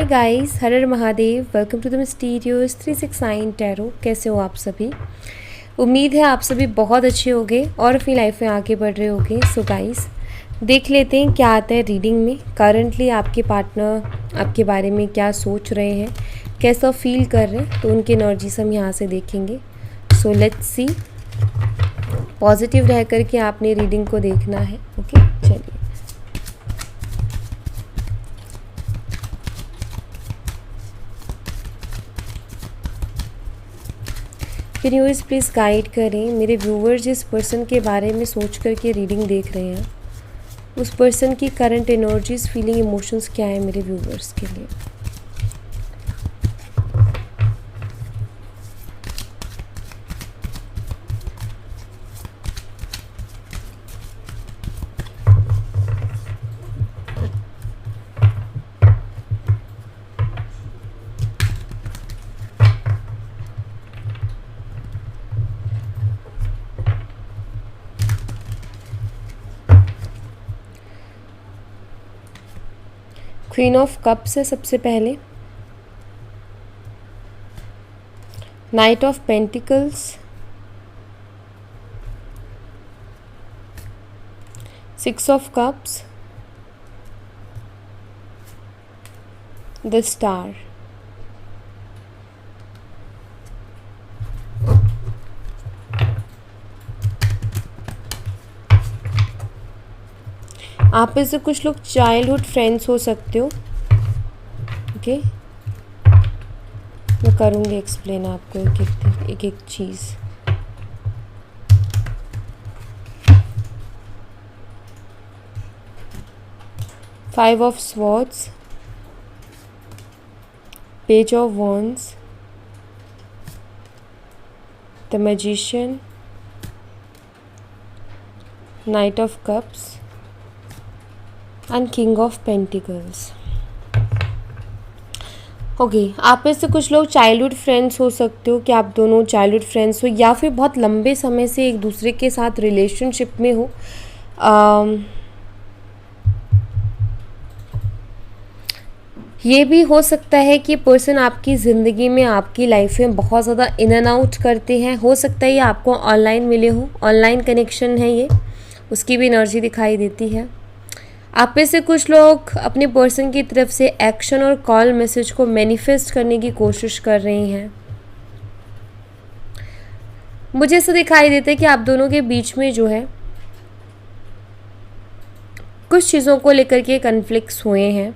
हाय guys, हर हर Mahadev. Welcome to the mysterious 369 tarot. कैसे हो आप सभी? उम्मीद है आप सभी बहुत अच्छे होंगे और अपनी लाइफ में आगे बढ़ रहे होंगे। सो गाइस, देख लेते हैं क्या आता है रीडिंग में। करंटली आपके पार्टनर आपके बारे में क्या सोच रहे हैं, कैसा फील कर रहे हैं, तो उनकी एनर्जीज हम यहाँ से देखेंगे। So let's see. पॉजिटिव रह करके आपने रीडिंग को देखना है। ओके, चलिए। यूनिवर्स प्लीज़ गाइड करें मेरे व्यूवर्स जिस पर्सन के बारे में सोच करके रीडिंग देख रहे हैं, उस पर्सन की करंट एनर्जीज, फीलिंग, इमोशंस क्या है मेरे व्यूवर्स के लिए। क्वीन ऑफ कप्स है सबसे पहले, night of pentacles, six of cups, the star. आप में से कुछ लोग चाइल्डहुड फ्रेंड्स हो सकते हो। ओके, मैं करूँगी एक्सप्लेन आपको एक एक चीज़। Five of swords, page of wands, the magician, knight of cups and king of pentacles. Okay, आप में से कुछ लोग चाइल्डहुड फ्रेंड्स हो सकते हो कि आप दोनों चाइल्डहुड फ्रेंड्स हो या फिर बहुत लंबे समय से एक दूसरे के साथ रिलेशनशिप में हो। ये भी हो सकता है कि पर्सन आपकी ज़िंदगी में, आपकी लाइफ में बहुत ज़्यादा इन एंड आउट करते हैं। हो सकता है ये आपको ऑनलाइन मिले हो, ऑनलाइन कनेक्शन है ये, उसकी भी एनर्जी दिखाई देती है। आप में से कुछ लोग अपने पर्सन की तरफ से एक्शन और कॉल मैसेज को मैनिफेस्ट करने की कोशिश कर रहे हैं। मुझे ऐसा दिखाई देता है कि आप दोनों के बीच में जो है कुछ चीज़ों को लेकर के कन्फ्लिक्ट्स हुए हैं,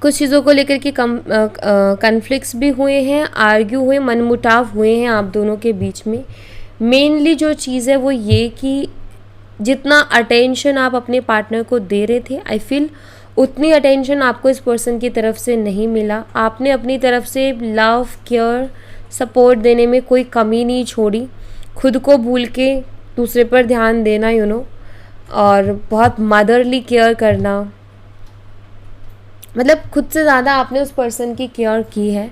कुछ चीज़ों को लेकर के कन्फ्लिक्ट्स भी हुए हैं, आर्ग्यू हुए, मनमुटाव हुए हैं आप दोनों के बीच में। मेनली जो चीज़ है वो ये कि जितना अटेंशन आप अपने पार्टनर को दे रहे थे, आई फील उतनी अटेंशन आपको इस पर्सन की तरफ से नहीं मिला। आपने अपनी तरफ से लव, केयर, सपोर्ट देने में कोई कमी नहीं छोड़ी। खुद को भूल के दूसरे पर ध्यान देना, और बहुत मदरली केयर करना, मतलब खुद से ज़्यादा आपने उस पर्सन की केयर की है,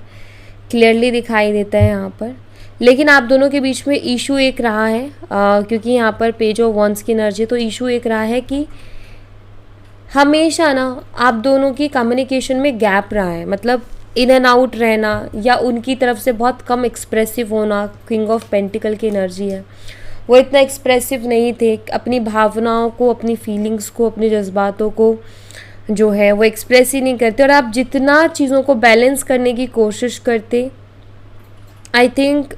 क्लियरली दिखाई देता है यहाँ पर। लेकिन आप दोनों के बीच में इशू एक रहा है, क्योंकि यहाँ पर पेज ऑफ वॉन्ड्स की एनर्जी, तो इशू एक रहा है कि हमेशा ना आप दोनों की कम्युनिकेशन में गैप रहा है, मतलब इन एंड आउट रहना या उनकी तरफ से बहुत कम एक्सप्रेसिव होना। किंग ऑफ पेंटिकल की एनर्जी है, वो इतना एक्सप्रेसिव नहीं थे, अपनी भावनाओं को, अपनी फीलिंग्स को, अपने जज्बातों को जो है वो एक्सप्रेस ही नहीं करते। और आप जितना चीज़ों को बैलेंस करने की कोशिश करते, आई थिंक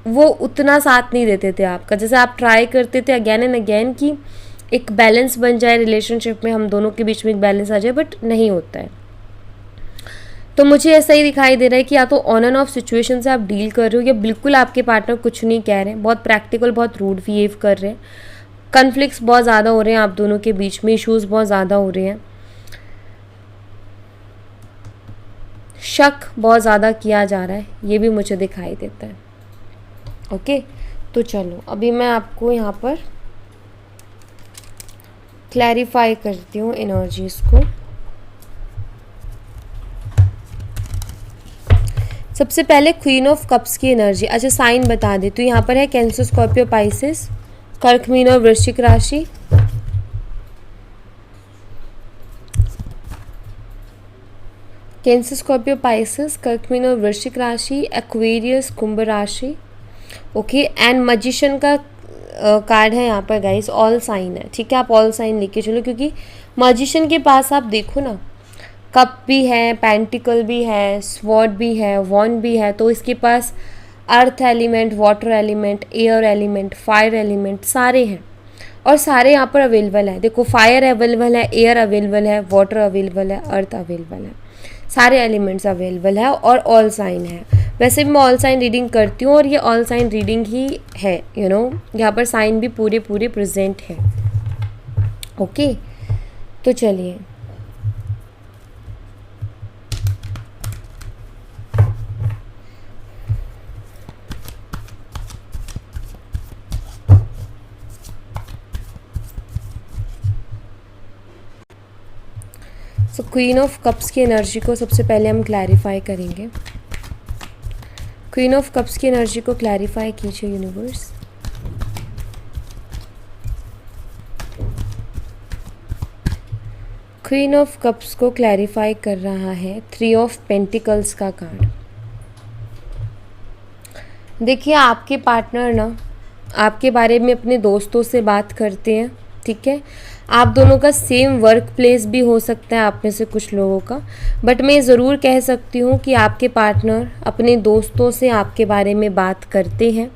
वो उतना साथ नहीं देते थे आपका। जैसे आप ट्राई करते थे अगेन एंड अगेन कि एक बैलेंस बन जाए रिलेशनशिप में, हम दोनों के बीच में एक बैलेंस आ जाए, बट नहीं होता है। तो मुझे ऐसा ही दिखाई दे रहा है कि या तो ऑन एंड ऑफ सिचुएशन से आप डील कर रहे हो, या बिल्कुल आपके पार्टनर कुछ नहीं कह रहे हैं, बहुत प्रैक्टिकल, बहुत रूड बिहेव कर रहे हैं। कन्फ्लिक्ट्स बहुत ज़्यादा हो रहे हैं आप दोनों के बीच में, इश्यूज़ बहुत ज़्यादा हो रहे हैं, शक बहुत ज़्यादा किया जा रहा है, ये भी मुझे दिखाई देता है। ओके, तो चलो अभी मैं आपको यहाँ पर क्लैरिफाई करती हूँ एनर्जीज़ को। सबसे पहले क्वीन ऑफ कप्स की एनर्जी। अच्छा, साइन बता देती हूँ। यहाँ पर है कैंसर, स्कॉर्पियो, पाइसेस, कर्क, मीन और वृश्चिक राशि। कैंसर, स्कॉर्पियो, पाइसेस, कर्क, मीन और वृश्चिक राशि, एक्वेरियस, कुंभ राशि। ओके, एंड मैजिशियन का कार्ड है यहाँ पर गाइस, ऑल साइन है, ठीक है। आप ऑल साइन लेके चलो, क्योंकि मैजिशियन के पास आप देखो ना, कप भी है, पेंटिकल भी है, स्वॉर्ड भी है, वॉन्ड भी है, तो इसके पास earth element, water element, air element, fire element सारे हैं, और सारे यहाँ पर अवेलेबल है। देखो, फायर अवेलेबल है, एयर अवेलेबल है, वाटर अवेलेबल है, अर्थ अवेलेबल है, सारे एलिमेंट्स अवेलेबल है, और ऑल साइन है। वैसे भी मैं ऑल साइन रीडिंग करती हूँ, और ये ऑल साइन रीडिंग ही है, यहाँ पर साइन भी पूरे पूरे प्रेजेंट है। ओके, तो चलिए, सो क्वीन ऑफ कप्स की एनर्जी को सबसे पहले हम क्लैरिफाई करेंगे। क्वीन ऑफ कप्स की एनर्जी को क्लैरिफाई कीजिए यूनिवर्स। क्वीन ऑफ कप्स को क्लैरिफाई कर रहा है 3 ऑफ पेंटिकल्स का कार्ड। देखिए, आपके पार्टनर ना आपके बारे में अपने दोस्तों से बात करते हैं, ठीक है। आप दोनों का सेम वर्क प्लेस भी हो सकता है, आप में से कुछ लोगों का, बट मैं ज़रूर कह सकती हूँ कि आपके पार्टनर अपने दोस्तों से आपके बारे में बात करते हैं।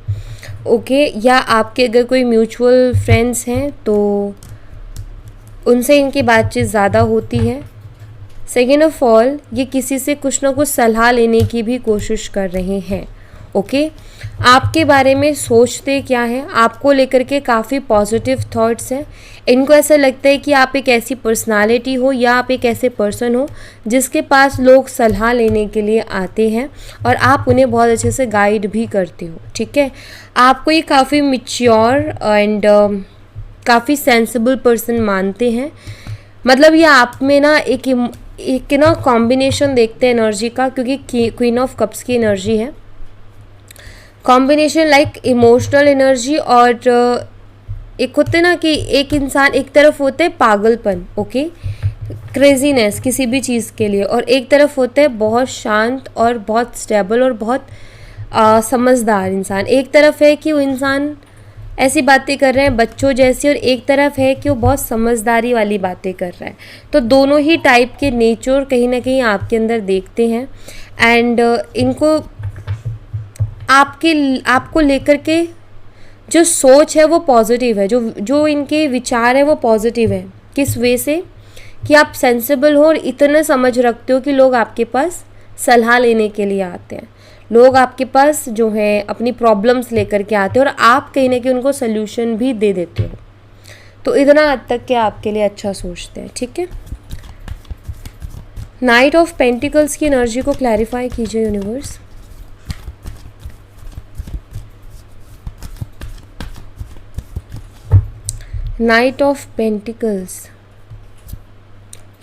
ओके, या आपके अगर कोई म्यूचुअल फ्रेंड्स हैं तो उनसे इनकी बातचीत ज़्यादा होती है। सेकेंड ऑफ ऑल, ये किसी से कुछ ना कुछ सलाह लेने की भी कोशिश कर रहे हैं। ओके, आपके बारे में सोचते क्या है, आपको लेकर के काफ़ी पॉजिटिव थॉट्स हैं। इनको ऐसा लगता है कि आप एक ऐसी पर्सनालिटी हो, या आप एक ऐसे पर्सन हो जिसके पास लोग सलाह लेने के लिए आते हैं, और आप उन्हें बहुत अच्छे से गाइड भी करते हो, ठीक है। आपको ये काफ़ी मैच्योर एंड काफ़ी सेंसिबल पर्सन मानते हैं। मतलब ये आप में ना एक ना कॉम्बिनेशन देखते हैं एनर्जी का, क्योंकि क्वीन ऑफ कप्स की एनर्जी है कॉम्बिनेशन, लाइक इमोशनल एनर्जी, और एक होते ना कि एक इंसान एक तरफ होते हैं पागलपन, ओके, क्रेजीनेस किसी भी चीज़ के लिए, और एक तरफ होते हैं बहुत शांत और बहुत स्टेबल और बहुत समझदार इंसान। एक तरफ है कि वो इंसान ऐसी बातें कर रहे हैं बच्चों जैसी, और एक तरफ है कि वो बहुत समझदारी वाली बातें कर रहा है। तो दोनों ही टाइप के नेचर कहीं ना कहीं आपके अंदर देखते हैं, एंड इनको आपको लेकर के जो सोच है वो पॉजिटिव है, जो इनके विचार है वो पॉजिटिव है। किस वे से, कि आप सेंसिबल हो और इतना समझ रखते हो कि लोग आपके पास सलाह लेने के लिए आते हैं, लोग आपके पास जो है अपनी प्रॉब्लम्स लेकर के आते हैं, और आप कहीं ना कहीं उनको सोल्यूशन भी दे देते हो। तो इतना हद तक के आपके लिए अच्छा सोचते हैं, ठीक है। नाइट ऑफ पेंटिकल्स की एनर्जी को क्लैरिफाई कीजिए यूनिवर्स। नाइट ऑफ पेंटिकल्स,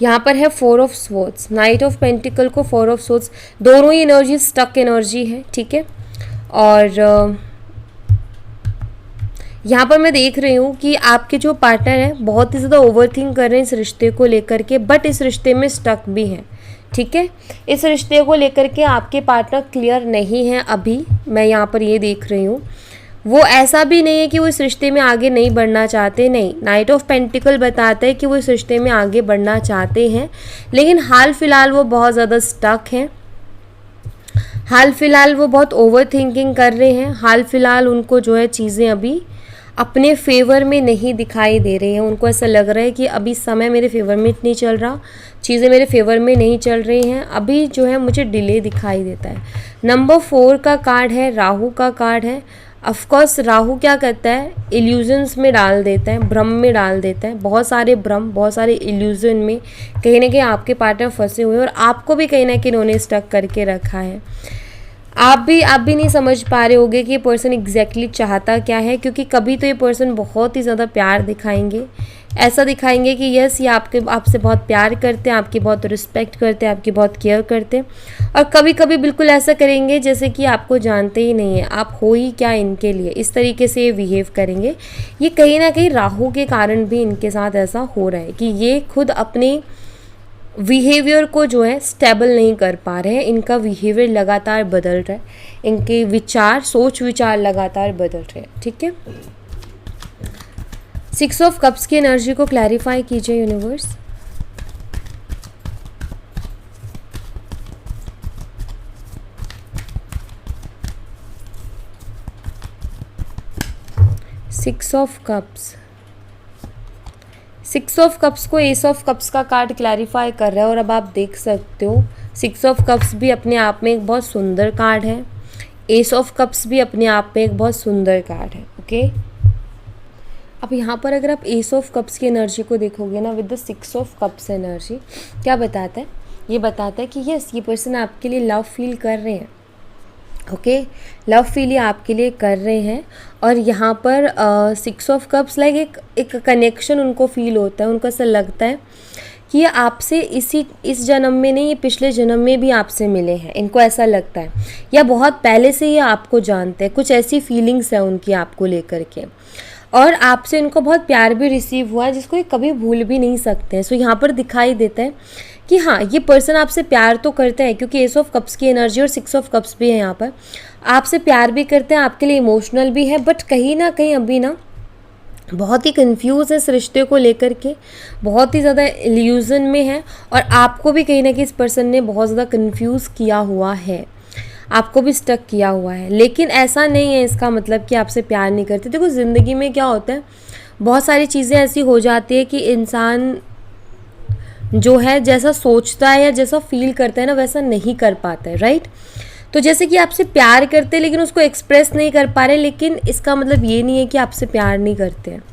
यहाँ पर है 4 of swords. Night of pentacle को 4 ऑफ स्वॉर्ड्स, दोनों ही एनर्जी स्टक एनर्जी है, ठीक है। और यहाँ पर मैं देख रही हूँ कि आपके जो पार्टनर हैं बहुत ही ज़्यादा ओवरथिंक कर रहे हैं इस रिश्ते को लेकर के, बट इस रिश्ते में स्टक भी हैं, ठीक है। इस रिश्ते को लेकर के आपके पार्टनर क्लियर नहीं है अभी, मैं यहाँ पर ये देख रही हूँ। वो ऐसा भी नहीं है कि वो इस रिश्ते में आगे नहीं बढ़ना चाहते, नहीं। नाइट ऑफ पेंटिकल बताता है कि वो इस रिश्ते में आगे बढ़ना चाहते हैं, लेकिन हाल फिलहाल वो बहुत ज़्यादा स्टक हैं, हाल फिलहाल वो बहुत ओवर थिंकिंग कर रहे हैं, हाल फिलहाल उनको जो है चीज़ें अभी अपने फेवर में नहीं दिखाई दे रही हैं। उनको ऐसा लग रहा है कि अभी समय मेरे फेवर में नहीं चल रहा, चीज़ें मेरे फेवर में नहीं चल रही हैं, अभी जो है मुझे डिले दिखाई देता है। नंबर 4 का कार्ड है, राहु का कार्ड है। ऑफकोर्स राहु क्या करता है, इल्यूजन्स में डाल देता है, भ्रम में डाल देता है, बहुत सारे भ्रम, बहुत सारे इल्यूजन में कहीं ना कहीं आपके पार्टनर फंसे हुए हैं, और आपको भी कहीं ना कहीं उन्होंने स्टक करके रखा है। आप भी नहीं समझ पा रहे होगे कि ये पर्सन एग्जैक्टली चाहता क्या है, क्योंकि कभी तो ये पर्सन बहुत ही ज़्यादा प्यार दिखाएंगे, ऐसा दिखाएंगे कि यस ये आपसे बहुत प्यार करते हैं, आपकी बहुत रिस्पेक्ट करते हैं, आपकी बहुत केयर करते हैं, और कभी कभी बिल्कुल ऐसा करेंगे जैसे कि आपको जानते ही नहीं है, आप हो ही क्या इनके लिए, इस तरीके से ये बिहेव करेंगे। ये कहीं ना कहीं राहु के कारण भी इनके साथ ऐसा हो रहा है कि ये खुद अपने बिहेवियर को जो है स्टेबल नहीं कर पा रहे हैं, इनका बिहेवियर लगातार बदल रहा है, इनके विचार, सोच विचार लगातार बदल रहे हैं, ठीक है। 6 ऑफ कप्स की एनर्जी को क्लैरिफाई कीजिए यूनिवर्स। सिक्स ऑफ कप्स को एस ऑफ कप्स का कार्ड क्लैरिफाई कर रहा है, और अब आप देख सकते हो 6 ऑफ कप्स भी अपने आप में एक बहुत सुंदर कार्ड है, एस ऑफ कप्स भी अपने आप में एक बहुत सुंदर कार्ड है, ओके। अब यहाँ पर अगर आप एस ऑफ कप्स की एनर्जी को देखोगे ना with the 6 of cups energy, क्या बताता है? ये बताता है कि यस, ये पर्सन आपके लिए लव फील कर रहे हैं, ओके, लव फील ये आपके लिए कर रहे हैं। और यहाँ पर 6 ऑफ कप्स लाइक एक कनेक्शन उनको फील होता है, उनको ऐसा लगता है कि ये आपसे इस जन्म में नहीं, ये पिछले जन्म में भी आपसे मिले हैं, इनको ऐसा लगता है, या बहुत पहले से ये आपको जानते हैं, कुछ ऐसी फीलिंग्स है उनकी आपको लेकर के, और आपसे इनको बहुत प्यार भी रिसीव हुआ है जिसको ये कभी भूल भी नहीं सकते हैं। सो यहाँ पर दिखाई देता है कि हाँ, ये पर्सन आपसे प्यार तो करते हैं, क्योंकि एस ऑफ कप्स की एनर्जी और 6 ऑफ कप्स भी है यहाँ पर, आपसे प्यार भी करते हैं, आपके लिए इमोशनल भी है, बट कहीं ना कहीं अभी ना बहुत ही कंफ्यूज है इस रिश्ते को लेकर के, बहुत ही ज़्यादा इल्यूजन में है, और आपको भी कहीं ना कहीं इस पर्सन ने बहुत ज़्यादा कंफ्यूज किया हुआ है, आपको भी स्टक किया हुआ है। लेकिन ऐसा नहीं है इसका मतलब कि आपसे प्यार नहीं करते। देखो ज़िंदगी में क्या होता है, बहुत सारी चीज़ें ऐसी हो जाती है कि इंसान जो है जैसा सोचता है या जैसा फील करता है ना, वैसा नहीं कर पाता है, राइट। तो जैसे कि आपसे प्यार करते हैं लेकिन उसको एक्सप्रेस नहीं कर पा रहे, लेकिन इसका मतलब ये नहीं है कि आपसे प्यार नहीं करते हैं,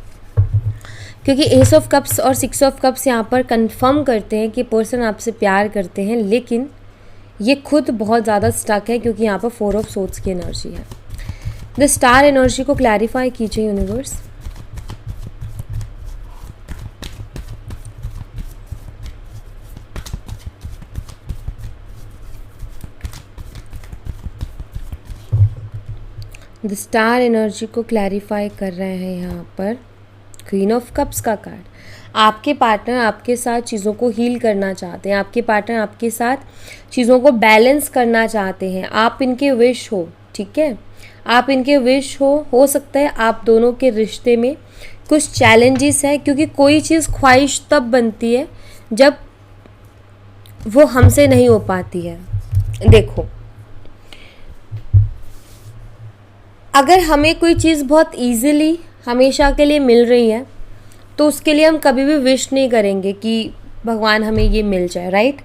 क्योंकि एस ऑफ कप्स और 6 ऑफ कप्स यहाँ पर कंफर्म करते हैं कि पर्सन आपसे प्यार करते हैं, लेकिन ये खुद बहुत ज़्यादा स्टक है, क्योंकि यहाँ पर 4 ऑफ सोर्ड्स की एनर्जी है। द स्टार एनर्जी को क्लैरिफाई कीजिए यूनिवर्स। द स्टार एनर्जी को क्लैरिफाई कर रहे हैं यहाँ पर क्वीन ऑफ कप्स का कार्ड। आपके पार्टनर आपके साथ चीज़ों को हील करना चाहते हैं, आपके पार्टनर आपके साथ चीज़ों को बैलेंस करना चाहते हैं, आप इनके विश हो, ठीक है, आप इनके विश हो सकता है आप दोनों के रिश्ते में कुछ चैलेंजेस है, क्योंकि कोई चीज़ ख्वाहिश तब बनती है जब वो हमसे नहीं हो पाती है। देखो, अगर हमें कोई चीज़ बहुत ईजिली हमेशा के लिए मिल रही है तो उसके लिए हम कभी भी विश नहीं करेंगे कि भगवान हमें ये मिल जाए, राइट।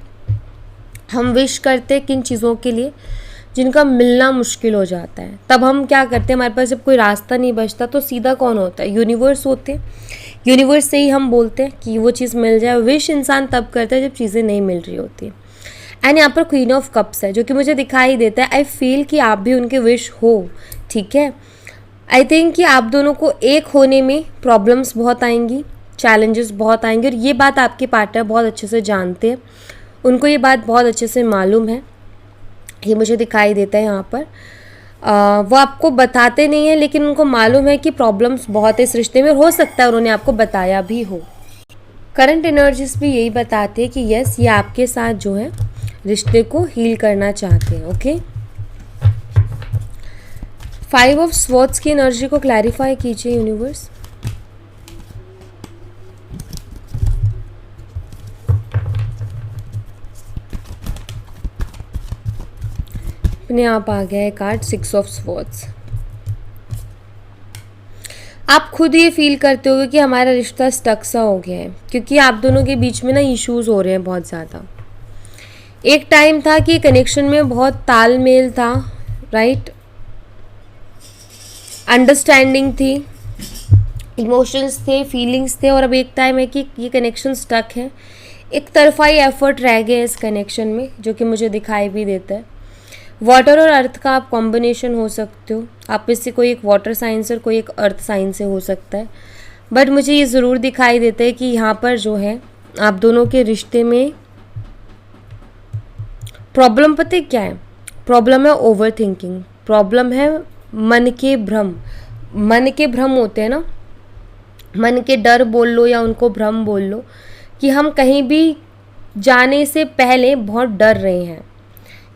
हम विश करते हैं किन चीज़ों के लिए जिनका मिलना मुश्किल हो जाता है, तब हम क्या करते हैं, हमारे पास जब कोई रास्ता नहीं बचता तो सीधा कौन होता है, यूनिवर्स होते हैं, यूनिवर्स से ही हम बोलते हैं कि वो चीज़ मिल जाए। विश इंसान तब करता है जब चीज़ें नहीं मिल रही होती। एंड यहाँ पर क्वीन ऑफ कप्स है जो कि मुझे दिखाई देता है, आई फील कि आप भी उनके विश हो, ठीक है। आई थिंक कि आप दोनों को एक होने में प्रॉब्लम्स बहुत आएंगी, चैलेंजेस बहुत आएंगे, और ये बात आपके पार्टनर बहुत अच्छे से जानते हैं, उनको ये बात बहुत अच्छे से मालूम है, ये मुझे दिखाई देता है यहाँ पर। वो आपको बताते नहीं हैं लेकिन उनको मालूम है कि प्रॉब्लम्स बहुत है इस रिश्ते में, हो सकता है उन्होंने आपको बताया भी हो। करंट एनर्जीज भी यही बताते हैं कि यस, ये आपके साथ जो है रिश्ते को हील करना चाहते हैं, ओके। 5 ऑफ स्वॉर्ड्स की एनर्जी को क्लैरिफाई कीजिए यूनिवर्स। अपने आप आ गया है कार्ड 6 ऑफ स्वॉर्ड्स। आप खुद ये फील करते होगे कि हमारा रिश्ता स्टक सा हो गया है, क्योंकि आप दोनों के बीच में ना इश्यूज हो रहे हैं बहुत ज़्यादा। एक टाइम था कि कनेक्शन में बहुत तालमेल था, राइट, अंडरस्टैंडिंग थी, इमोशंस थे, फीलिंग्स थे, और अब एक टाइम है कि ये कनेक्शन स्टक है, एक तरफाई एफर्ट रह गए इस कनेक्शन में, जो कि मुझे दिखाई भी देता है। वाटर और अर्थ का आप कॉम्बिनेशन हो सकते हो, आप में से कोई एक वाटर साइन से और कोई एक अर्थ साइन से हो सकता है, बट मुझे ये ज़रूर दिखाई देता है कि यहाँ पर जो है आप दोनों के रिश्ते में प्रॉब्लम, पता है क्या है प्रॉब्लम? है ओवर थिंकिंग, प्रॉब्लम है मन के भ्रम। मन के भ्रम होते हैं ना, मन के डर बोल लो या उनको भ्रम बोल लो, कि हम कहीं भी जाने से पहले बहुत डर रहे हैं,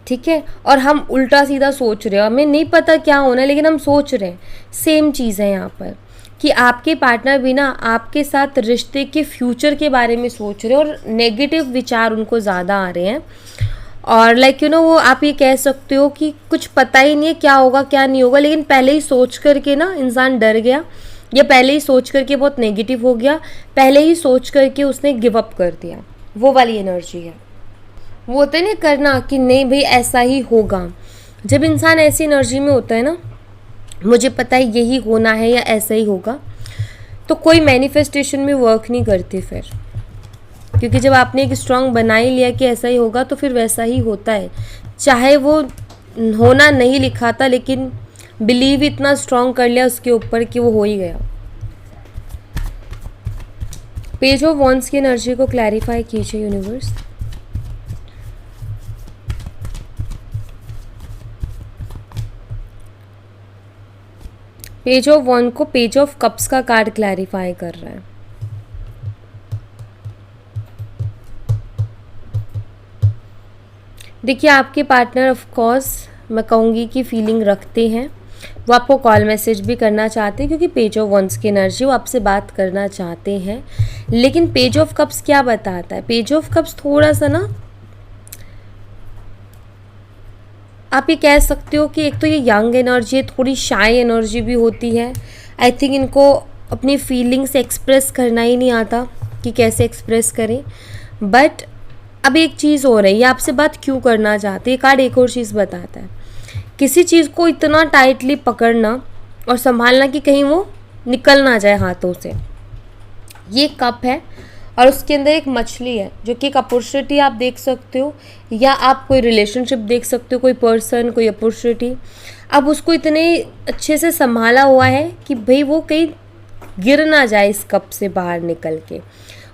ठीक है, और हम उल्टा सीधा सोच रहे हैं, हमें नहीं पता क्या होना है लेकिन हम सोच रहे हैं। सेम चीज़ है यहाँ पर कि आपके पार्टनर भी ना आपके साथ रिश्ते के फ्यूचर के बारे में सोच रहे हैं और नेगेटिव विचार उनको ज़्यादा आ रहे हैं। और लाइक यू नो वो आप ये कह सकते हो कि कुछ पता ही नहीं है क्या होगा क्या नहीं होगा, लेकिन पहले ही सोच करके ना इंसान डर गया, या पहले ही सोच करके बहुत नेगेटिव हो गया, पहले ही सोच करके उसने गिव अप कर दिया। वो वाली एनर्जी है। वो होता है ना करना कि नहीं भाई ऐसा ही होगा। जब इंसान ऐसी एनर्जी में होता है ना, मुझे पता है यही होना है या ऐसा ही होगा, तो कोई मैनिफेस्टेशन में वर्क नहीं करती फिर, क्योंकि जब आपने एक स्ट्रॉन्ग बना ही लिया कि ऐसा ही होगा तो फिर वैसा ही होता है, चाहे वो होना नहीं लिखा था, लेकिन बिलीव इतना स्ट्रॉन्ग कर लिया उसके ऊपर कि वो हो ही गया। पेज ऑफ वॉन्ड्स की एनर्जी को क्लैरिफाई कीजिए यूनिवर्स। पेज ऑफ वॉन्ड को पेज ऑफ कप्स का कार्ड क्लैरिफाई कर रहा है। देखिए आपके पार्टनर ऑफ कोर्स मैं कहूँगी कि फीलिंग रखते हैं, वो आपको कॉल मैसेज भी करना चाहते हैं क्योंकि पेज ऑफ वॉन्ड्स की एनर्जी वो आपसे बात करना चाहते हैं। लेकिन पेज ऑफ कप्स क्या बताता है? पेज ऑफ कप्स थोड़ा सा ना आप ये कह सकते हो कि एक तो ये यंग एनर्जी है, थोड़ी शाय एनर्जी भी होती है। आई थिंक इनको अपनी फीलिंग्स एक्सप्रेस करना ही नहीं आता कि कैसे एक्सप्रेस करें। बट अब एक चीज़ हो रही है, आपसे बात क्यों करना चाहते हैं, कार्ड एक और चीज़ बताता है। किसी चीज़ को इतना टाइटली पकड़ना और संभालना कि कहीं वो निकल ना जाए हाथों से। ये कप है और उसके अंदर एक मछली है जो कि एक अपॉर्चुनिटी आप देख सकते हो, या आप कोई रिलेशनशिप देख सकते हो, कोई पर्सन, कोई अपॉर्चुनिटी। अब उसको इतने अच्छे से संभाला हुआ है कि भाई वो कहीं गिर ना जाए इस कप से बाहर निकल के,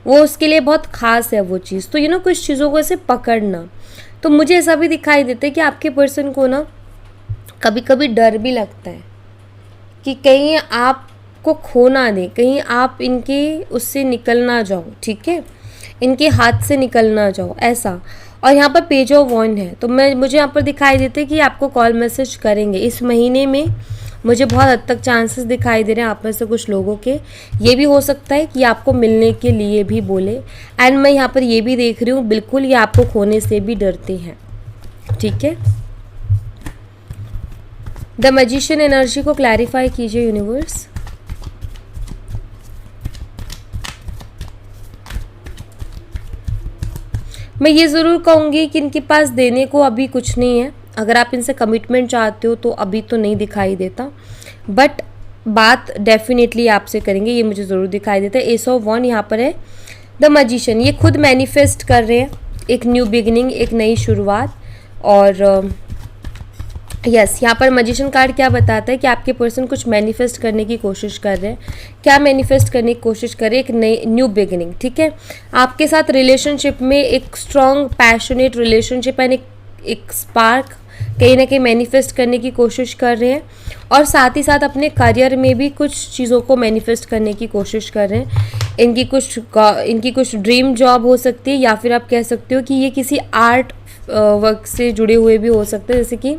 वो उसके लिए बहुत ख़ास है वो चीज़। तो कुछ चीज़ों को ऐसे पकड़ना, तो मुझे ऐसा भी दिखाई देता है कि आपके पर्सन को ना कभी कभी डर भी लगता है कि कहीं आपको खो ना दें, कहीं आप इनके उससे निकल ना जाओ, ठीक है, इनके हाथ से निकल ना जाओ ऐसा। और यहाँ पर पेज ऑफ वॉन्ड है, तो मुझे यहाँ पर दिखाई देते हैं कि आपको कॉल मैसेज करेंगे इस महीने में। मुझे बहुत हद तक चांसेस दिखाई दे रहे हैं आप में से कुछ लोगों के। ये भी हो सकता है कि आपको मिलने के लिए भी बोले। एंड मैं यहाँ पर ये भी देख रही हूँ बिल्कुल ये आपको खोने से भी डरते हैं, ठीक है। द मैजिशियन एनर्जी को क्लैरिफाई कीजिए यूनिवर्स। मैं ये ज़रूर कहूँगी कि इनके पास देने को अभी कुछ नहीं है। अगर आप इनसे कमिटमेंट चाहते हो तो अभी तो नहीं दिखाई देता, बट बात डेफिनेटली आपसे करेंगे, ये मुझे ज़रूर दिखाई देता है। एस ऑफ वॉन्ड यहाँ पर है द मैजिशियन, ये खुद मैनिफेस्ट कर रहे हैं एक न्यू बिगिनिंग, एक नई शुरुआत। और यस यहाँ पर मैजिशियन कार्ड क्या बताता है कि आपके पर्सन कुछ मैनिफेस्ट करने की कोशिश कर रहे हैं। क्या मैनिफेस्ट करने की कोशिश कर रहे हैं? एक नई न्यू बिगिनिंग, ठीक है। आपके साथ रिलेशनशिप में एक स्ट्रॉन्ग पैशनेट रिलेशनशिप एंड एक स्पार्क कहीं ना कहीं मैनिफेस्ट करने की कोशिश कर रहे हैं। और साथ ही साथ अपने करियर में भी कुछ चीज़ों को मैनिफेस्ट करने की कोशिश कर रहे हैं। इनकी कुछ ड्रीम जॉब हो सकती है, या फिर आप कह सकते हो कि ये किसी आर्ट वर्क से जुड़े हुए भी हो सकते हैं, जैसे कि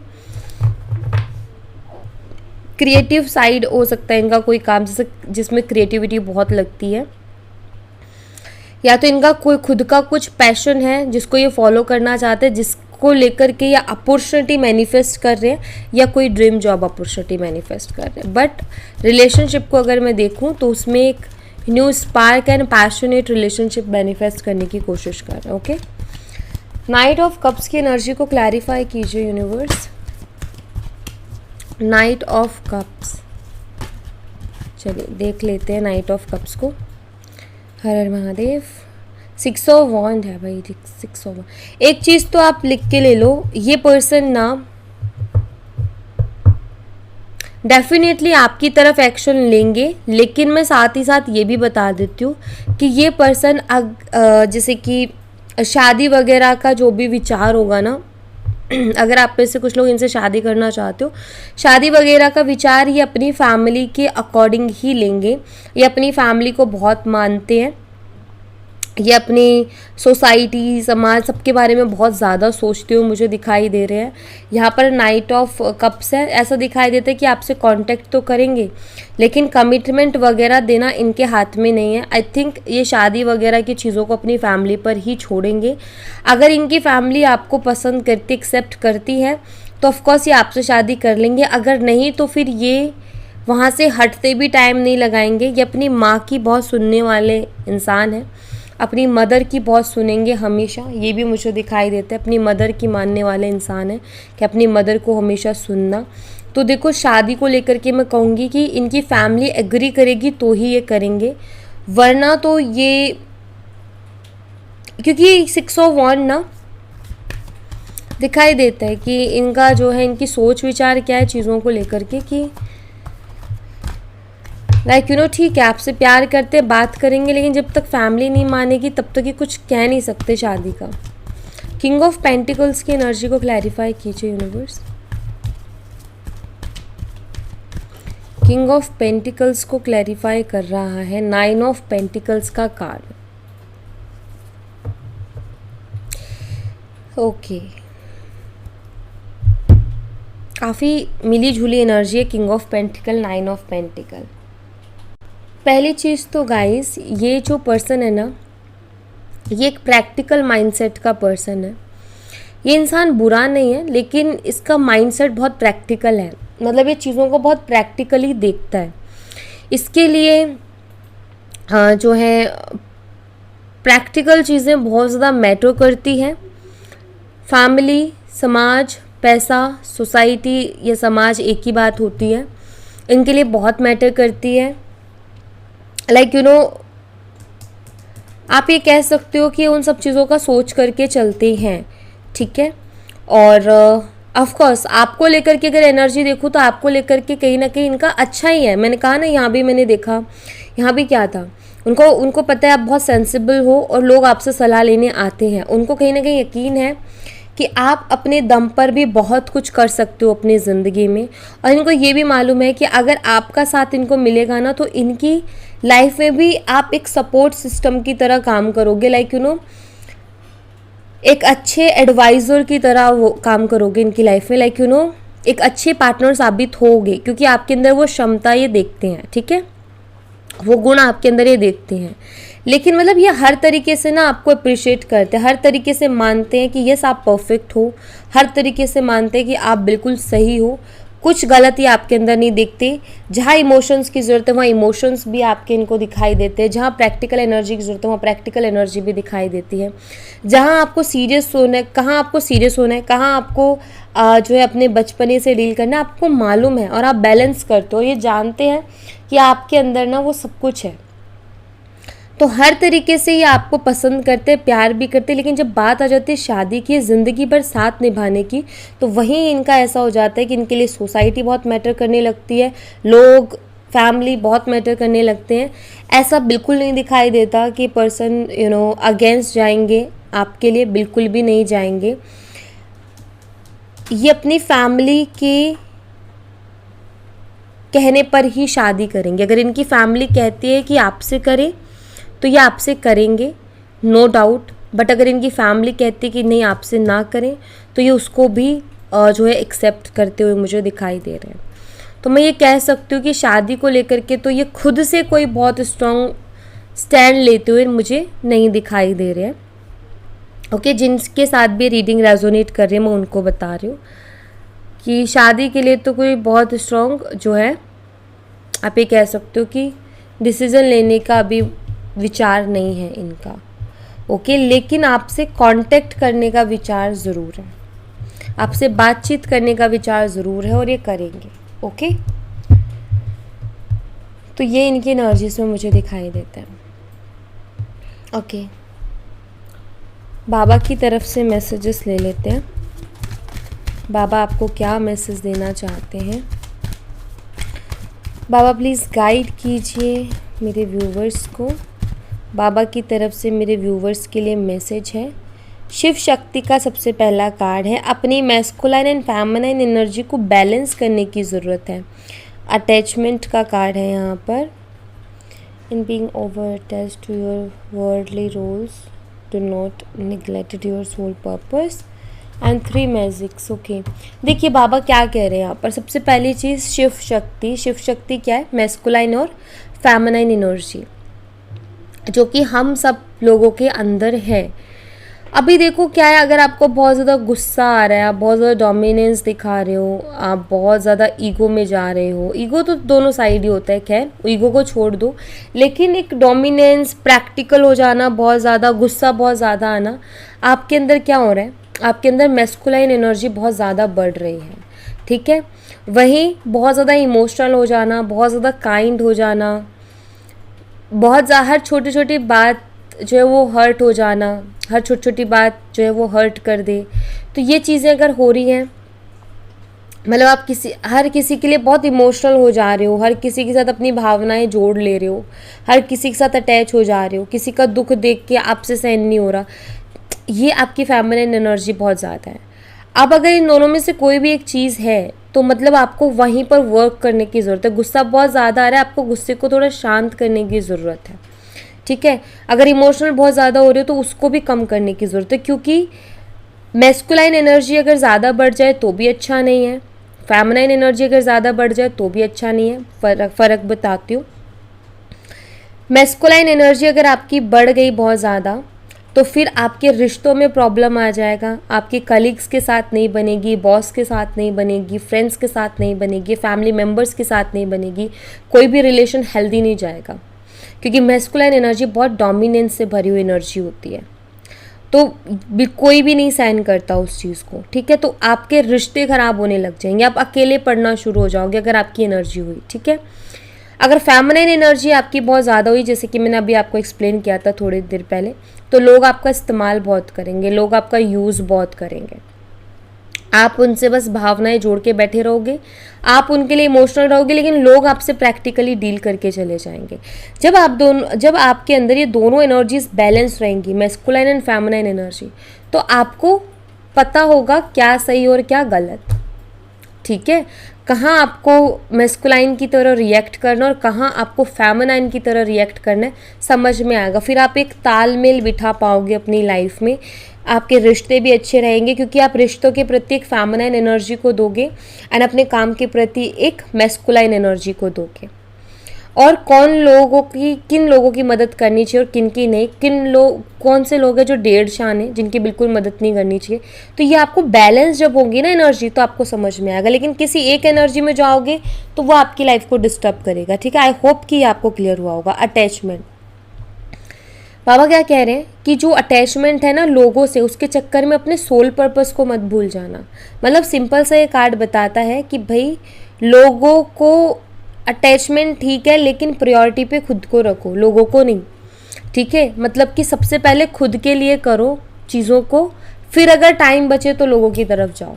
क्रिएटिव साइड हो सकता है इनका कोई काम, जैसे जिसमें क्रिएटिविटी बहुत लगती है। या तो इनका कोई खुद का कुछ पैशन है जिसको ये फॉलो करना चाहते हैं, जिसको लेकर के या अपॉर्चुनिटी मैनिफेस्ट कर रहे हैं, या कोई ड्रीम जॉब अपॉर्चुनिटी मैनिफेस्ट कर रहे हैं। बट रिलेशनशिप को अगर मैं देखूं तो उसमें एक new spark and passionate relationship manifest करने की कोशिश कर रहे हैं। ओके, नाइट ऑफ कप्स की एनर्जी को क्लैरिफाई कीजिए यूनिवर्स। नाइट ऑफ कप्स, चलिए देख लेते हैं नाइट ऑफ कप्स को। हर हर महादेव। 6 ऑफ वॉन्ड है भाई, 6 ऑफ वॉन्ड। एक चीज़ तो आप लिख के ले लो, ये पर्सन ना डेफिनेटली आपकी तरफ एक्शन लेंगे, लेकिन मैं साथ ही साथ ये भी बता देती हूँ कि ये पर्सन जैसे कि शादी वगैरह का जो भी विचार होगा ना, अगर आप में से कुछ लोग इनसे शादी करना चाहते हो, शादी वगैरह का विचार ये अपनी फैमिली के अकॉर्डिंग ही लेंगे। ये अपनी फैमिली को बहुत मानते हैं ये अपनी सोसाइटी, समाज, सबके बारे में बहुत ज़्यादा सोचते हुए मुझे दिखाई दे रहे हैं। यहाँ पर नाइट ऑफ कप्स है, ऐसा दिखाई देता है कि आपसे कांटेक्ट तो करेंगे लेकिन कमिटमेंट वगैरह देना इनके हाथ में नहीं है। आई थिंक ये शादी वगैरह की चीज़ों को अपनी फैमिली पर ही छोड़ेंगे। अगर इनकी फैमिली आपको पसंद करती, एक्सेप्ट करती है तो ऑफकोर्स ये आपसे शादी कर लेंगे, अगर नहीं तो फिर ये वहाँ से हटते भी टाइम नहीं लगाएंगे। ये अपनी माँ की बहुत सुनने वाले इंसान हैं, अपनी मदर की बहुत सुनेंगे हमेशा, ये भी मुझे दिखाई देता है। अपनी मदर की मानने वाले इंसान है कि अपनी मदर को हमेशा सुनना। तो देखो शादी को लेकर के मैं कहूँगी कि इनकी फैमिली एग्री करेगी तो ही ये करेंगे, वरना तो ये, क्योंकि 6 ऑफ वॉन्ड ना दिखाई देता है कि इनका जो है, इनकी सोच विचार क्या है चीज़ों को लेकर के कि लाइक यू नो ठीक है आपसे प्यार करते बात करेंगे, लेकिन जब तक फैमिली नहीं मानेगी तब तक ये कुछ कह नहीं सकते शादी का। किंग ऑफ पेंटिकल्स की एनर्जी को क्लैरिफाई कीजिए यूनिवर्स। किंग ऑफ पेंटिकल्स को क्लैरिफाई कर रहा है 9 ऑफ पेंटिकल्स का कार्ड। ओके, काफ़ी मिली जुली एनर्जी है king of pentacle, 9 of pentacle. पहली चीज़ तो गाइस, ये जो पर्सन है ना, ये एक प्रैक्टिकल माइंडसेट का पर्सन है। ये इंसान बुरा नहीं है, लेकिन इसका माइंडसेट बहुत प्रैक्टिकल है, मतलब ये चीज़ों को बहुत प्रैक्टिकली देखता है। इसके लिए जो है प्रैक्टिकल चीज़ें बहुत ज़्यादा मैटर करती हैं। फैमिली, समाज, पैसा, सोसाइटी या समाज एक ही बात होती है, इनके लिए बहुत मैटर करती है। लाइक यू नो आप ये कह सकते हो कि उन सब चीज़ों का सोच करके चलते हैं, ठीक है। और ऑफ कोर्स आपको लेकर के अगर एनर्जी देखूँ तो आपको लेकर के कहीं ना कहीं इनका अच्छा ही है। मैंने कहा ना, यहाँ भी मैंने देखा, यहाँ भी क्या था, उनको पता है आप बहुत सेंसिबल हो और लोग आपसे सलाह लेने आते हैं। उनको कहीं ना कहीं यकीन है कि आप अपने दम पर भी बहुत कुछ कर सकते हो अपनी ज़िंदगी में, और इनको ये भी मालूम है कि अगर आपका साथ इनको मिलेगा ना तो इनकी लाइफ में भी आप एक सपोर्ट सिस्टम की तरह काम करोगे। लाइक यू नो एक अच्छे एडवाइज़र की तरह वो काम करोगे इनकी लाइफ में। लाइक यू नो एक अच्छे पार्टनर साबित होगे, क्योंकि आपके अंदर वो क्षमता ये देखते हैं, ठीक है, वो गुण आपके अंदर ये देखते हैं। लेकिन मतलब ये हर तरीके से ना आपको अप्रिशिएट करते हैं, हर तरीके से मानते हैं कि यस आप परफेक्ट हो, हर तरीके से मानते हैं कि आप बिल्कुल सही हो, कुछ गलती आपके अंदर नहीं देखते। जहाँ इमोशंस की ज़रूरत है वहाँ इमोशंस भी आपके इनको दिखाई देते हैं, जहाँ प्रैक्टिकल एनर्जी की ज़रूरत है वहाँ प्रैक्टिकल एनर्जी भी दिखाई देती है। जहाँ आपको सीरियस होना है, कहाँ आपको सीरियस होना है, कहाँ आपको जो है अपने बचपने से डील करना है, आपको मालूम है और आप बैलेंस करते हो। ये जानते हैं कि आपके अंदर ना वो सब कुछ है, तो हर तरीके से ये आपको पसंद करते, प्यार भी करते। लेकिन जब बात आ जाती है शादी की, ज़िंदगी भर साथ निभाने की, तो वहीं इनका ऐसा हो जाता है कि इनके लिए सोसाइटी बहुत मैटर करने लगती है, लोग, फैमिली बहुत मैटर करने लगते हैं। ऐसा बिल्कुल नहीं दिखाई देता कि पर्सन यू नो अगेंस्ट जाएंगे आपके लिए, बिल्कुल भी नहीं जाएंगे। ये अपनी फैमिली के कहने पर ही शादी करेंगे। अगर इनकी फैमिली कहती है कि आपसे करें तो ये आपसे करेंगे, नो डाउट। बट अगर इनकी फैमिली कहती है कि नहीं आपसे ना करें, तो ये उसको भी जो है एक्सेप्ट करते हुए मुझे दिखाई दे रहे हैं। तो मैं ये कह सकती हूँ कि शादी को लेकर के तो ये खुद से कोई बहुत स्ट्रॉन्ग स्टैंड लेते हुए मुझे नहीं दिखाई दे रहे हैं। ओके, जिनके साथ भी रीडिंग रेजोनेट कर रही है मैं उनको बता रही हूँ कि शादी के लिए तो कोई बहुत स्ट्रॉन्ग जो है आप ये कह सकते हो कि डिसीज़न लेने का अभी विचार नहीं है इनका। ओके, लेकिन आपसे कांटेक्ट करने का विचार ज़रूर है, आपसे बातचीत करने का विचार ज़रूर है और ये करेंगे। ओके, तो ये इनकी एनर्जीज में मुझे दिखाई देता है। ओके, बाबा की तरफ से मैसेजेस ले लेते हैं। बाबा आपको क्या मैसेज देना चाहते हैं? बाबा प्लीज़ गाइड कीजिए मेरे व्यूवर्स को। बाबा की तरफ से मेरे व्यूवर्स के लिए मैसेज है। शिव शक्ति का सबसे पहला कार्ड है, अपनी मैस्कुलाइन एंड फेमिनाइन एनर्जी को बैलेंस करने की ज़रूरत है। अटैचमेंट का कार्ड है यहाँ पर। In being over attached to your worldly roles, do not neglect your sole purpose. And 3 magics. Okay, देखिए बाबा क्या कह रहे हैं यहाँ पर. सबसे पहली चीज़ शिव शक्ति. शिव शक्ति क्या है? मैस्कुलाइन और फेमिनाइन एनर्जी जो कि हम सब लोगों के अंदर है. अभी देखो क्या है, अगर आपको बहुत ज़्यादा गुस्सा आ रहा है, आप बहुत ज़्यादा डोमिनेंस दिखा रहे हो, आप बहुत ज़्यादा ईगो में जा रहे हो. ईगो तो दोनों साइड ही होता है, खैर ईगो को छोड़ दो, लेकिन एक डोमिनेंस, प्रैक्टिकल हो जाना, बहुत ज़्यादा गुस्सा, बहुत ज़्यादा आना, आपके अंदर क्या हो रहा है? आपके अंदर मैस्कुलाइन एनर्जी बहुत ज़्यादा बढ़ रही है. ठीक है. वहीं बहुत ज़्यादा इमोशनल हो जाना, बहुत ज़्यादा काइंड हो जाना, बहुत हर छोटी छोटी बात जो है वो हर्ट हो जाना, हर छोटी छोटी बात जो है वो हर्ट कर दे. तो ये चीज़ें अगर हो रही हैं, मतलब आप हर किसी के लिए बहुत इमोशनल हो जा रहे हो, हर किसी के साथ अपनी भावनाएं जोड़ ले रहे हो, हर किसी के साथ अटैच हो जा रहे हो, किसी का दुख देख के आपसे सहन नहीं हो रहा, ये आपकी फेमिनिन एनर्जी बहुत ज़्यादा है. अब अगर इन दोनों में से कोई भी एक चीज़ है तो मतलब आपको वहीं पर वर्क करने की ज़रूरत है. गुस्सा बहुत ज़्यादा आ रहा है, आपको गुस्से को थोड़ा शांत करने की ज़रूरत है. ठीक है. अगर इमोशनल बहुत ज़्यादा हो रहे हो तो उसको भी कम करने की ज़रूरत है, क्योंकि मैस्कुलाइन एनर्जी अगर ज़्यादा बढ़ जाए तो भी अच्छा नहीं है, फेमिनाइन एनर्जी अगर ज़्यादा बढ़ जाए तो भी अच्छा नहीं है. फ़र्क बताती हूँ. मैस्कुलाइन एनर्जी अगर आपकी बढ़ गई बहुत ज़्यादा तो फिर आपके रिश्तों में प्रॉब्लम आ जाएगा, आपके कलीग्स के साथ नहीं बनेगी, बॉस के साथ नहीं बनेगी, फ्रेंड्स के साथ नहीं बनेगी, फैमिली मेम्बर्स के साथ नहीं बनेगी, कोई भी रिलेशन हेल्दी नहीं जाएगा, क्योंकि मैस्कुलाइन एनर्जी बहुत डोमिनेंस से भरी हुई एनर्जी होती है. तो कोई भी नहीं सहन करता उस चीज़ को. ठीक है. तो आपके रिश्ते ख़राब होने लग जाएंगे, आप अकेले पड़ना शुरू हो जाओगे अगर आपकी एनर्जी हुई. ठीक है. अगर फेमिनिन एनर्जी आपकी बहुत ज़्यादा हुई, जैसे कि मैंने अभी आपको एक्सप्लेन किया था थोड़ी देर पहले, तो लोग आपका इस्तेमाल बहुत करेंगे, लोग आपका यूज़ बहुत करेंगे. आप उनसे बस भावनाएं जोड़ के बैठे रहोगे, आप उनके लिए इमोशनल रहोगे, लेकिन लोग आपसे प्रैक्टिकली डील करके चले जाएंगे. जब आपके अंदर ये दोनों एनर्जीज बैलेंस रहेंगी, मैस्कुलाइन एंड फेमिनाइन एनर्जी, तो आपको पता होगा क्या सही और क्या गलत. ठीक है. कहाँ आपको मैस्कुलाइन की तरह रिएक्ट करना और कहाँ आपको फेमिनाइन की तरह रिएक्ट करना है, समझ में आएगा. फिर आप एक तालमेल बिठा पाओगे अपनी लाइफ में, आपके रिश्ते भी अच्छे रहेंगे, क्योंकि आप रिश्तों के प्रति एक फेमिनाइन एनर्जी को दोगे एंड अपने काम के प्रति एक मैस्कुलाइन एनर्जी को दोगे. और किन लोगों की मदद करनी चाहिए और किन की नहीं, कौन से लोग हैं जो डेढ़ शान हैं, जिनकी बिल्कुल मदद नहीं करनी चाहिए. तो ये आपको बैलेंस जब होगी ना एनर्जी, तो आपको समझ में आएगा. लेकिन किसी एक एनर्जी में जाओगे तो वो आपकी लाइफ को डिस्टर्ब करेगा. ठीक है. आई होप कि ये आपको क्लियर हुआ होगा. अटैचमेंट. बाबा क्या कह रहे हैं कि जो अटैचमेंट है ना लोगों से, उसके चक्कर में अपने सोल पर्पस को मत भूल जाना. मतलब सिंपल सा ये कार्ड बताता है कि भाई लोगों को अटैचमेंट ठीक है, लेकिन प्रायोरिटी पे खुद को रखो, लोगों को नहीं. ठीक है. मतलब कि सबसे पहले खुद के लिए करो चीज़ों को, फिर अगर टाइम बचे तो लोगों की तरफ जाओ,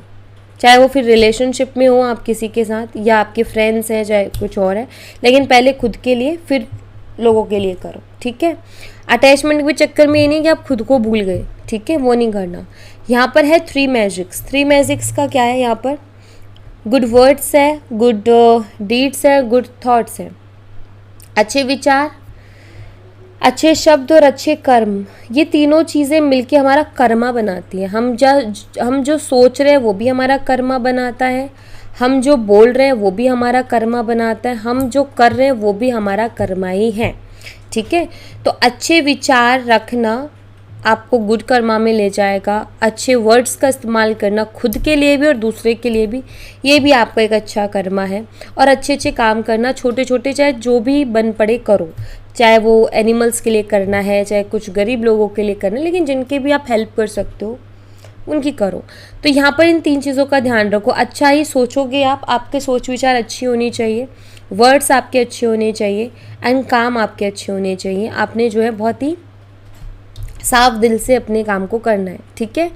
चाहे वो फिर रिलेशनशिप में हो आप किसी के साथ, या आपके फ्रेंड्स हैं, चाहे कुछ और है, लेकिन पहले खुद के लिए फिर लोगों के लिए करो. ठीक है. अटैचमेंट के चक्कर में ये नहीं कि आप खुद को भूल गए. ठीक है. वो नहीं करना. यहाँ पर है 3 मैजिक्स. 3 मैजिक्स का क्या है? यहाँ पर गुड वर्ड्स है, गुड डीड्स है, गुड थॉट्स है. अच्छे विचार, अच्छे शब्द और अच्छे कर्म, ये तीनों चीज़ें मिलके हमारा कर्मा बनाती हैं. हम जो सोच रहे हैं वो भी हमारा कर्मा बनाता है, हम जो बोल रहे हैं वो भी हमारा कर्मा बनाता है, हम जो कर रहे हैं वो भी हमारा कर्मा ही है. ठीक है. तो अच्छे विचार रखना आपको गुड कर्मा में ले जाएगा. अच्छे वर्ड्स का इस्तेमाल करना खुद के लिए भी और दूसरे के लिए भी, ये भी आपका एक अच्छा कर्मा है. और अच्छे अच्छे काम करना, छोटे छोटे चाहे जो भी बन पड़े करो, चाहे वो एनिमल्स के लिए करना है, चाहे कुछ गरीब लोगों के लिए करना है, लेकिन जिनके भी आप हेल्प कर सकते हो उनकी करो. तो यहाँ पर इन 3 चीज़ों का ध्यान रखो. अच्छा ही सोचोगे आप, आपके सोच विचार अच्छी होनी चाहिए, वर्ड्स आपके अच्छे होने चाहिए एंड काम आपके अच्छे होने चाहिए. आपने जो है बहुत ही साफ दिल से अपने काम को करना है. ठीक है.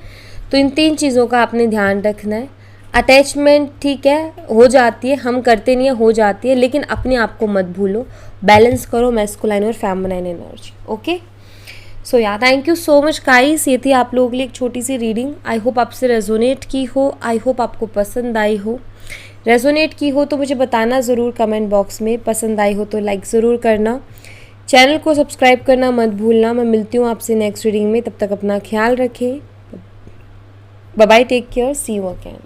तो इन 3 चीज़ों का आपने ध्यान रखना है. अटैचमेंट ठीक है, हो जाती है, हम करते नहीं है, हो जाती है, लेकिन अपने आप को मत भूलो, बैलेंस करो मैस्कुलाइन और फेमिनाइन एनर्जी. ओके. सो या thank you so much guys. ये थी आप लोगों के लिए एक छोटी सी रीडिंग. आई होप आपसे रेजोनेट की हो, आई होप आपको पसंद आई हो. रेजोनेट की हो तो मुझे बताना ज़रूर कमेंट बॉक्स में. पसंद आई हो तो लाइक ज़रूर करना. चैनल को सब्सक्राइब करना मत भूलना। मैं मिलती हूँ आपसे नेक्स्ट रीडिंग में, तब तक अपना ख्याल रखें। Bye bye, take care, see you again.